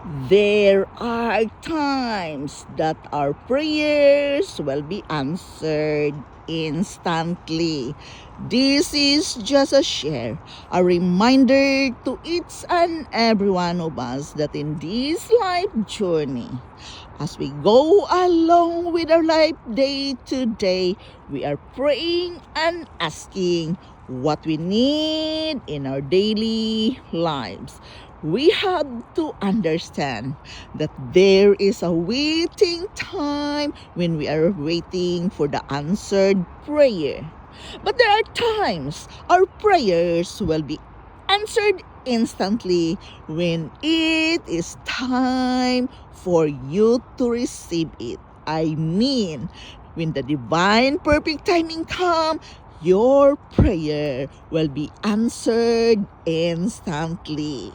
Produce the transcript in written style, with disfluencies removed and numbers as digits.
There are times that our prayers will be answered instantly. This is just a share, a reminder to each and every one of us that in this life journey, as we go along with our life day to day, we are praying and asking what we need in our daily lives. We have to understand that there is a waiting time when we are waiting for the answered prayer. But there are times our prayers will be answered instantly when it is time for you to receive it. I mean, when the divine perfect timing comes, your prayer will be answered instantly.